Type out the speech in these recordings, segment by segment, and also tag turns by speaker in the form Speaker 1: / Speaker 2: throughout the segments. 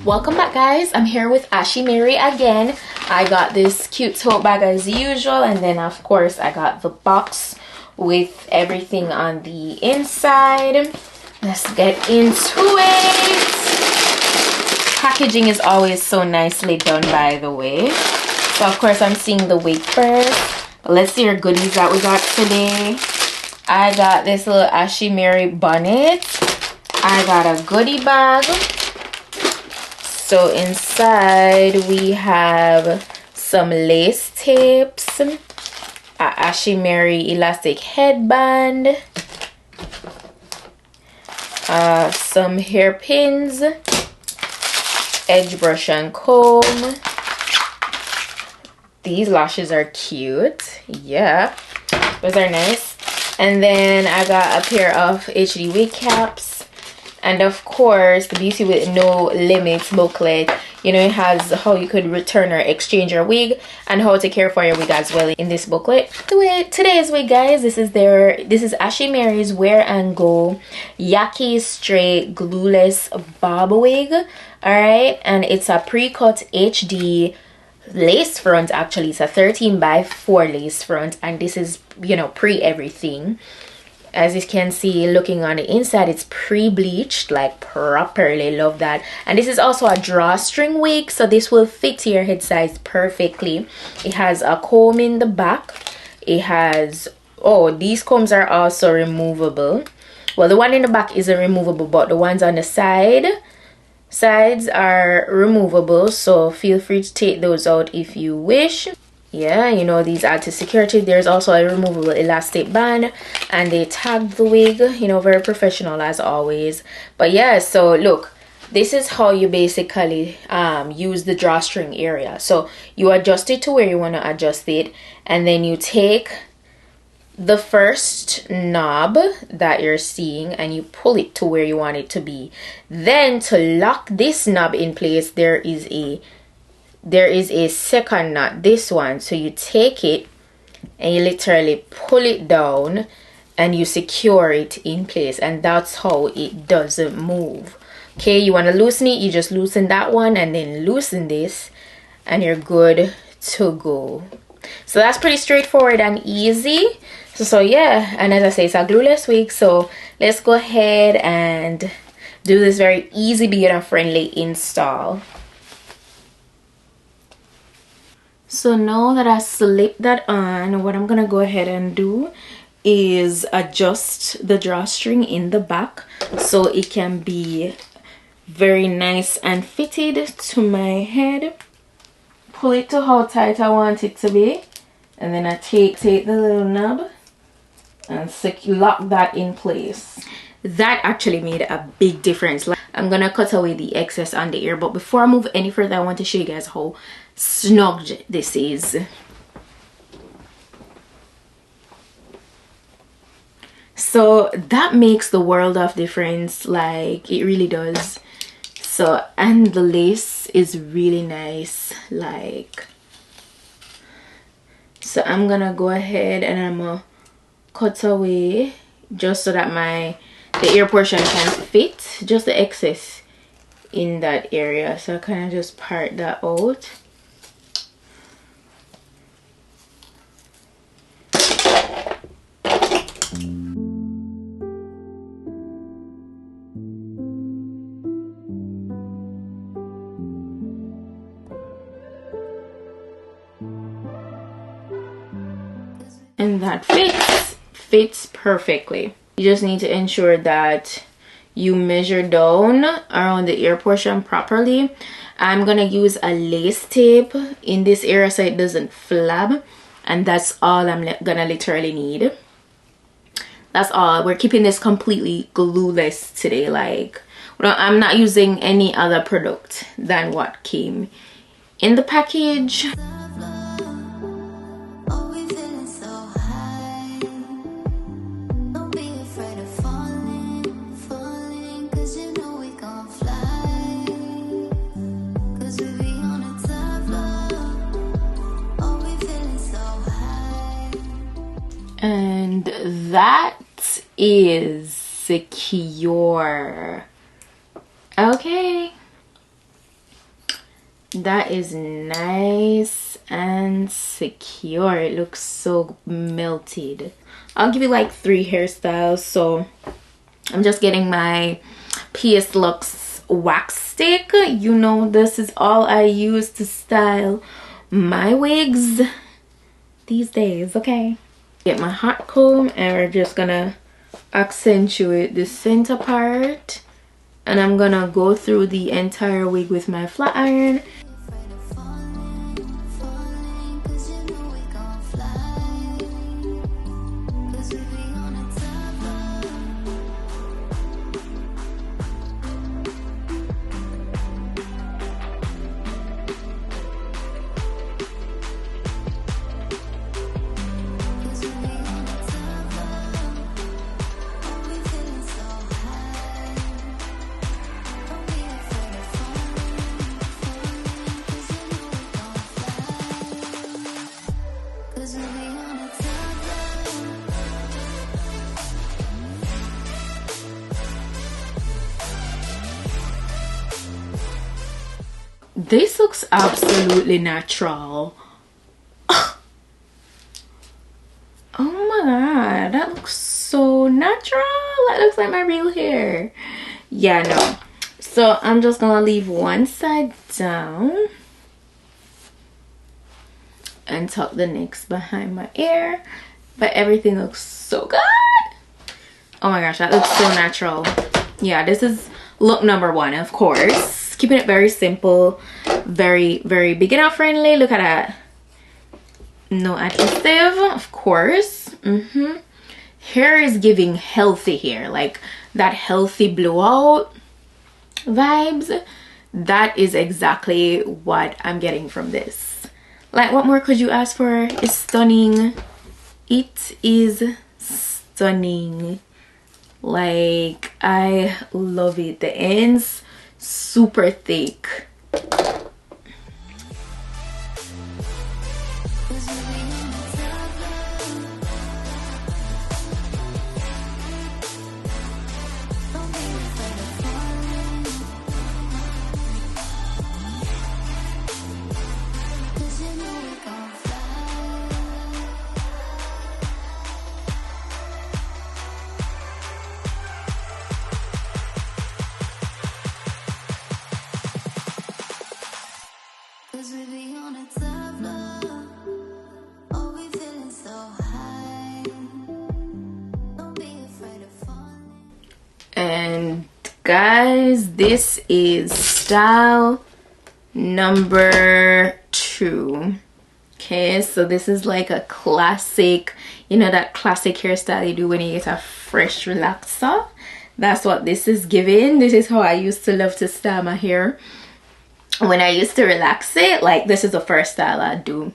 Speaker 1: Welcome back, guys. I'm here with Ashimary again. I got this cute tote bag as usual, and then of course I got the box with everything on the inside. Let's get into it. Packaging is always so nicely done, by the way. So of course I'm seeing the wig first, but let's see our goodies that we got today. I got this little Ashimary bonnet. I got a goodie bag. So inside we have some lace tips, a Ashimary elastic headband, some hairpins, edge brush and comb. These lashes are cute. Yeah, those are nice. And then I got a pair of HD wig caps. And of course, the Beauty with No Limits booklet. You know, it has how you could return or exchange your wig and how to care for your wig as well in this booklet. Today's wig, guys, this is Ashimary's Wear and Go Yaki Straight Glueless Bob wig. Alright, and it's a pre-cut HD lace front. Actually, it's a 13x4 lace front, and this is, you know, pre-everything. As you can see, looking on the inside, it's pre-bleached, like properly. Love that. And this is also a drawstring wig, so this will fit to your head size perfectly. It has a comb in the back. It has, oh, these combs are also removable. Well, the one in the back isn't removable, but the ones on the sides are removable, so feel free to take those out if you wish. Yeah, you know, these add to security. There's also a removable elastic band, and they tagged the wig, you know, very professional as always. But yeah, so look, this is how you basically use the drawstring area. So you adjust it to where you want to adjust it, and then you take the first knob that you're seeing and you pull it to where you want it to be. Then to lock this knob in place, there is a second knot, this one. So you take it and you literally pull it down and you secure it in place, and that's how it doesn't move. Okay, you want to loosen it, you just loosen that one and then loosen this, and you're good to go. So that's pretty straightforward and easy. So yeah, and as I say, it's a glueless wig, so let's go ahead and do this very easy, beginner friendly install. So now that I slipped that on, what I'm gonna go ahead and do is adjust the drawstring in the back so it can be very nice and fitted to my head. Pull it to how tight I want it to be, and then I take the little knob and lock that in place. That actually made a big difference. I'm gonna cut away the excess on the ear, but before I move any further, I want to show you guys how snug this is. So that makes the world of difference, like it really does. So, and the lace is really nice, like. So I'm gonna go ahead and I'm gonna cut away just so that the ear portion can fit, just the excess in that area. So I kind of just part that out. And that fits perfectly. You just need to ensure that you measure down around the ear portion properly. I'm gonna use a lace tape in this area so it doesn't flab, and that's all I'm gonna literally need. That's all. We're keeping this completely glueless today. Like, I'm not using any other product than what came in the package. And that is secure. Okay, That is nice and secure. It looks so melted. I'll give you like 3 hairstyles. So I'm just getting my PS Lux wax stick. You know, this is all I use to style my wigs these days, okay? Get my hot comb and we're just gonna accentuate the center part, and I'm gonna go through the entire wig with my flat iron. This looks absolutely natural. Oh my god, that looks so natural. That looks like my real hair. Yeah, no. So I'm just gonna leave one side down and tuck the next behind my ear. But everything looks so good. Oh my gosh, that looks so natural. Yeah, this is look number 1, of course. Keeping it very simple, very beginner friendly. Look at that. No adhesive, of course. Hair is giving healthy hair, like that healthy blowout vibes. That is exactly what I'm getting from this. Like, what more could you ask for? It's stunning. It is stunning. Like, I love it. The ends super thick. And guys, this is style number 2. Okay, so this is like a classic, you know, that classic hairstyle you do when you get a fresh relaxer. That's what this is giving. This is how I used to love to style my hair when I used to relax it. Like, this is the first style I do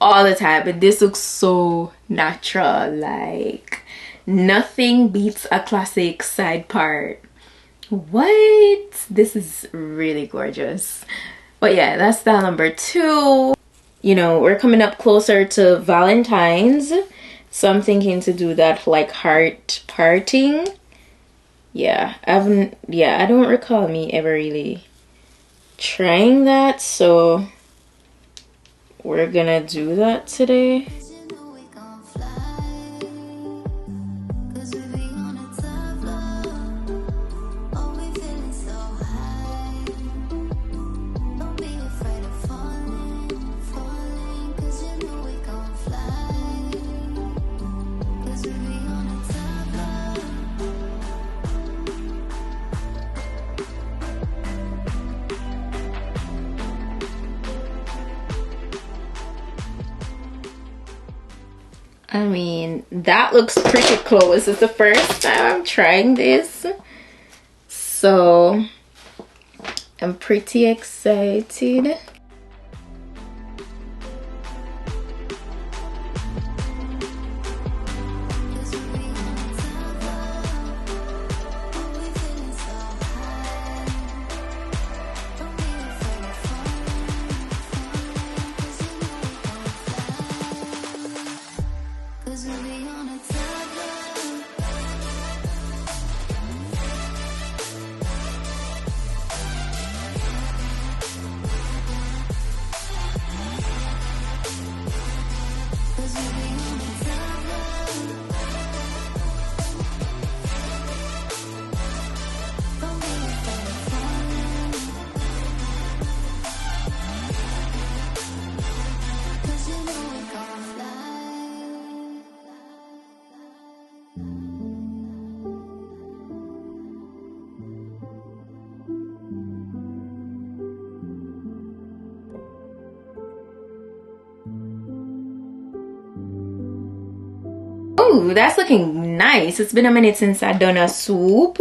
Speaker 1: all the time, but this looks so natural. Like, nothing beats a classic side part. What? This is really gorgeous. But yeah, that's style number 2. You know, we're coming up closer to Valentine's, so I'm thinking to do that like heart parting. Yeah, I don't recall me ever really trying that, so we're gonna do that today. I mean, that looks pretty close. It's the first time I'm trying this, so I'm pretty excited. Ooh, that's looking nice. It's been a minute since I've done a swoop.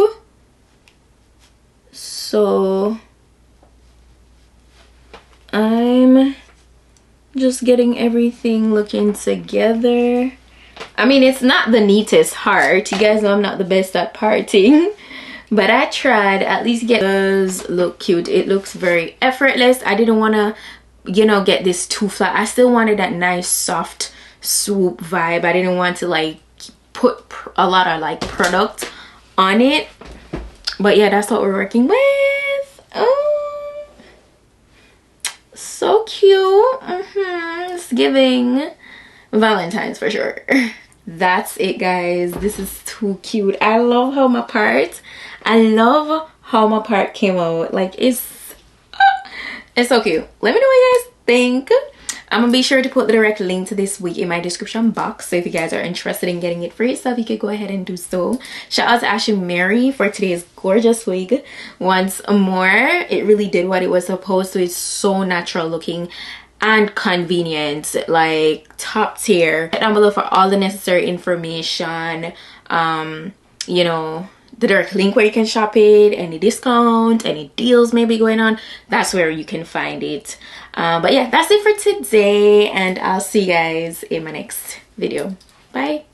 Speaker 1: So I'm just getting everything looking together. I mean, it's not the neatest heart. You guys know I'm not the best at parting. But I tried at least get. It does look cute. It looks very effortless. I didn't want to, you know, get this too flat. I still wanted that nice soft swoop vibe. I didn't want to like put a lot of like product on it. But yeah, that's what we're working with. Oh, so cute. It's giving Valentine's for sure. That's it, guys. This is too cute. I love how my part came out. Like, it's so cute. Let me know what you guys think. I'm gonna be sure to put the direct link to this wig in my description box, so if you guys are interested in getting it for yourself, you could go ahead and do so. Shout out to Ashimary for today's gorgeous wig. Once more, it really did what it was supposed to. It's so natural looking and convenient, like top tier. Down below for all the necessary information, you know, the direct link where you can shop it, any discount, any deals maybe going on, that's where you can find it. But yeah, that's it for today, and I'll see you guys in my next video. Bye.